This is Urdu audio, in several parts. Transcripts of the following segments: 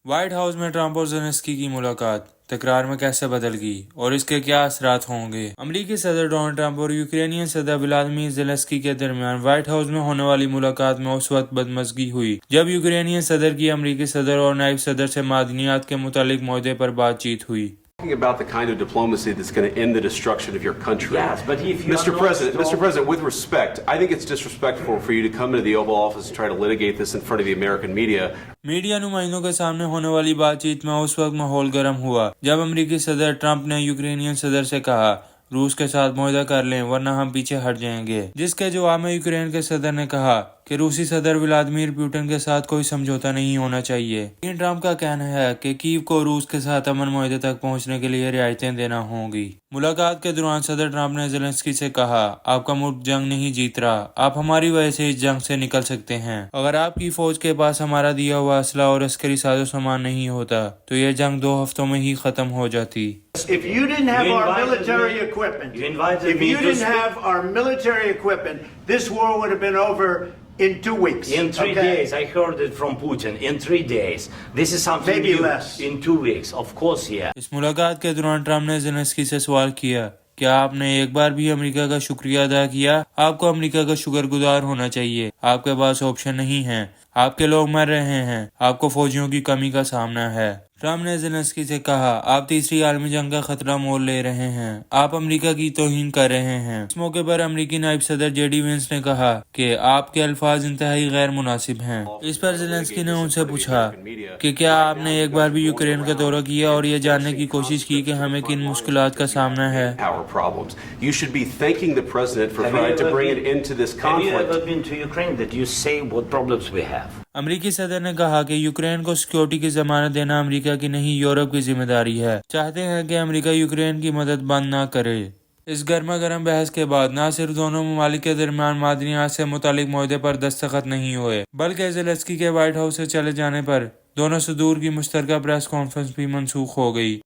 وائٹ ہاؤس میں ٹرمپ اور زیلنسکی کی ملاقات تکرار میں کیسے بدل گئی اور اس کے کیا اثرات ہوں گے؟ امریکی صدر ڈونلڈ ٹرمپ اور یوکرینین صدر ولادیمیر زیلنسکی کے درمیان وائٹ ہاؤس میں ہونے والی ملاقات میں اس وقت بدمزگی ہوئی جب یوکرینین صدر کی امریکی صدر اور نائب صدر سے معدنیات کے متعلق معاہدے پر بات چیت ہوئی۔ About the kind of diplomacy that's going to end the destruction of your country. Yes, but if you Mr. President, with respect, I think it's disrespectful for you to come into the Oval Office and try to litigate this in front of the American media. Media نمائندوں کے سامنے ہونے والی بات چیت میں اس وقت ماحول گرم ہوا جب امریکی صدر ٹرمپ نے یوکرینین صدر سے کہا روس کے ساتھ معاہدہ کر لیں ورنہ ہم پیچھے ہٹ جائیں گے، جس کے جواب میں یوکرین کے صدر نے کہا کہ روسی صدر ولادیمیر پوٹن کے ساتھ کوئی سمجھوتہ نہیں ہونا چاہیے۔ لیکن ٹرمپ کا کہنا ہے کہ کیو کو روس کے ساتھ امن معاہدے تک پہنچنے کے لیے رعایتیں دینا ہوں گی۔ ملاقات کے دوران صدر ٹرمپ نے زیلنسکی سے کہا آپ کا ملک جنگ نہیں جیت رہا، آپ ہماری وجہ سے اس جنگ سے نکل سکتے ہیں۔ اگر آپ کی فوج کے پاس ہمارا دیا ہوا اسلحہ اور عسکری ساز و سامان نہیں ہوتا تو یہ جنگ 2 ہفتوں میں ہی ختم ہو جاتی۔ If you didn't have our military equipment, this war would have been over in 2 weeks. In 3 days, I heard it from Putin. In 3 days. This is something Maybe new. less. In 2 weeks, of course, yeah. اس ملاقات کے دوران ٹرمپ نے زیلنسکی سے سوال کیا کیا آپ نے ایک بار بھی امریکہ کا شکریہ ادا کیا؟ آپ کو امریکہ کا شکر گزار ہونا چاہیے، آپ کے پاس آپشن نہیں ہے، آپ کے لوگ مر رہے ہیں، آپ کو فوجیوں کی کمی کا سامنا ہے۔ ٹرمپ نے زیلنسکی سے کہا آپ تیسری عالمی جنگ کا خطرہ مول لے رہے ہیں، آپ امریکہ کی توہین کر رہے ہیں۔ اس موقع پر امریکی نائب صدر جے ڈی وینس نے کہا کہ آپ کے الفاظ انتہائی غیر مناسب ہیں۔ اس پر زیلنسکی نے ان سے پوچھا کہ کیا آپ نے ایک بار بھی یوکرین کا دورہ کیا اور یہ جاننے کی کوشش کی کہ ہمیں کن مشکلات کا سامنا ہے؟ You should be thanking the president for trying to bring it into this conflict. Have you ever been to Ukraine that you say what problems we have? امریکی صدر نے کہا کہ یوکرین کو سیکیورٹی کی ضمانت دینا امریکہ کی نہیں یورپ کی ذمہ داری ہے، چاہتے ہیں کہ امریکہ یوکرین کی مدد بند نہ کرے۔ اس گرما گرم بحث کے بعد نہ صرف دونوں ممالک کے درمیان معدنیات سے متعلق معاہدے پر دستخط نہیں ہوئے بلکہ زیلنسکی کے وائٹ ہاؤس سے چلے جانے پر دونوں صدور کی مشترکہ پریس کانفرنس بھی منسوخ ہو گئی۔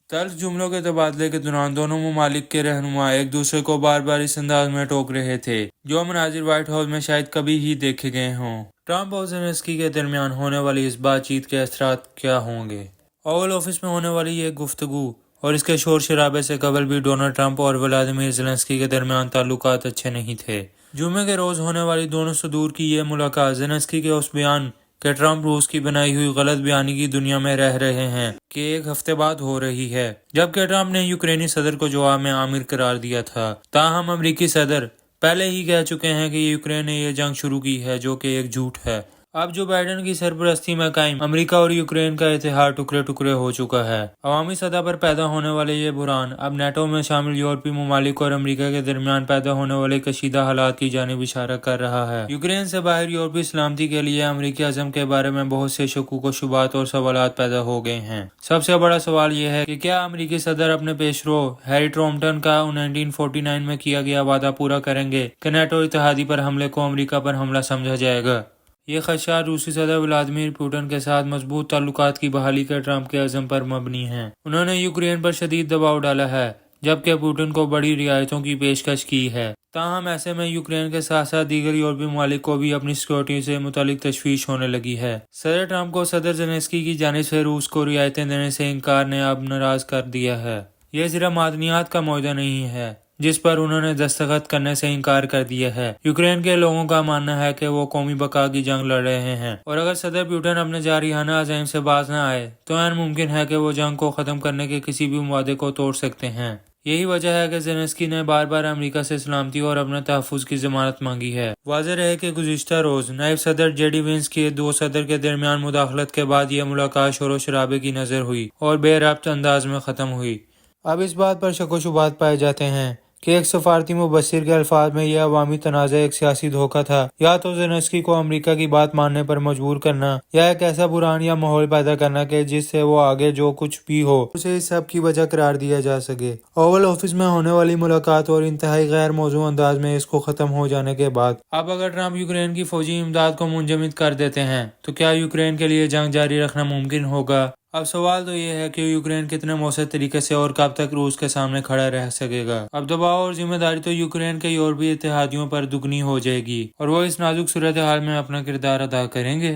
تلخ جملوں کے تبادلے کے دوران دونوں ممالک کے رہنما ایک دوسرے کو بار بار اس انداز میں ٹوک رہے تھے جو مناظر وائٹ ہاؤس میں شاید کبھی ہی دیکھے گئے ہوں۔ ٹرمپ اور زیلنسکی کے درمیان ہونے والی اس بات چیت کے اثرات کیا ہوں گے؟ اوول آفس میں ہونے والی یہ گفتگو اور اس کے شور شرابے سے قبل بھی ڈونلڈ ٹرمپ اور ولادیمیر زیلنسکی کے درمیان تعلقات اچھے نہیں تھے۔ جمعے کے روز ہونے والی دونوں صدور کی یہ ملاقات زیلنسکی کے اس بیان کہ ٹرمپ روس کی بنائی ہوئی غلط بیانی کی دنیا میں رہ رہے ہیں کہ 1 ہفتے بعد ہو رہی ہے جبکہ ٹرمپ نے یوکرینی صدر کو جواب میں آمر قرار دیا تھا۔ تاہم امریکی صدر پہلے ہی کہہ چکے ہیں کہ یوکرین نے یہ جنگ شروع کی ہے جو کہ ایک جھوٹ ہے۔ اب جو بائیڈن کی سرپرستی میں قائم امریکہ اور یوکرین کا اتحاد ٹکڑے ٹکڑے ہو چکا ہے۔ عوامی سطح پر پیدا ہونے والے یہ بحران اب نیٹو میں شامل یورپی ممالک اور امریکہ کے درمیان پیدا ہونے والے کشیدہ حالات کی جانب اشارہ کر رہا ہے۔ یوکرین سے باہر یورپی سلامتی کے لیے امریکی عزم کے بارے میں بہت سے شکوک و شبہات اور سوالات پیدا ہو گئے ہیں۔ سب سے بڑا سوال یہ ہے کہ کیا امریکی صدر اپنے پیشرو ہیری ٹرومپٹن کا 1949 میں کیا گیا وعدہ پورا کریں گے کہ نیٹو اتحادی پر حملے کو امریکہ پر حملہ سمجھا جائے گا؟ یہ خدشات روسی صدر ولادیمیر پوٹن کے ساتھ مضبوط تعلقات کی بحالی کے ٹرمپ کے عزم پر مبنی ہیں۔ انہوں نے یوکرین پر شدید دباؤ ڈالا ہے جبکہ پوٹن کو بڑی رعایتوں کی پیشکش کی ہے۔ تاہم ایسے میں یوکرین کے ساتھ ساتھ دیگر یورپی ممالک کو بھی اپنی سیکورٹی سے متعلق تشویش ہونے لگی ہے۔ صدر ٹرمپ کو صدر زیلنسکی کی جانب سے روس کو رعایتیں دینے سے انکار نے اب ناراض کر دیا ہے۔ یہ صرف معدنیات کا معاہدہ نہیں ہے جس پر انہوں نے دستخط کرنے سے انکار کر دیا ہے۔ یوکرین کے لوگوں کا ماننا ہے کہ وہ قومی بقا کی جنگ لڑ رہے ہیں اور اگر صدر پوٹن اپنے جارحانہ عزائم سے باز نہ آئے تو عین ممکن ہے کہ وہ جنگ کو ختم کرنے کے کسی بھی معاہدے کو توڑ سکتے ہیں۔ یہی وجہ ہے کہ زیلنسکی نے بار بار امریکہ سے سلامتی اور اپنے تحفظ کی ضمانت مانگی ہے۔ واضح رہے کہ گزشتہ روز نائب صدر جے ڈی وینس کی 2 صدر کے درمیان مداخلت کے بعد یہ ملاقات شور و شرابے کی نظر ہوئی اور بے ربط انداز میں ختم ہوئی۔ اب اس بات پر شک و شبہات پائے جاتے ہیں کہ ایک سفارتی مبصر کے الفاظ میں یہ عوامی تنازع ایک سیاسی دھوکہ تھا یا تو زیلنسکی کو امریکہ کی بات ماننے پر مجبور کرنا یا ایک ایسا بحران یا ماحول پیدا کرنا کہ جس سے وہ آگے جو کچھ بھی ہو اسے اس سب کی وجہ قرار دیا جا سکے۔ اوول آفس میں ہونے والی ملاقات اور انتہائی غیر موزوں انداز میں اس کو ختم ہو جانے کے بعد اب اگر ٹرمپ یوکرین کی فوجی امداد کو منجمد کر دیتے ہیں تو کیا یوکرین کے لیے جنگ جاری رکھنا ممکن ہوگا؟ اب سوال تو یہ ہے کہ یوکرین کتنے مؤثر طریقے سے اور کب تک روس کے سامنے کھڑا رہ سکے گا۔ اب دباؤ اور ذمہ داری تو یوکرین کے یورپی اتحادیوں پر دگنی ہو جائے گی اور وہ اس نازک صورتحال میں اپنا کردار ادا کریں گے۔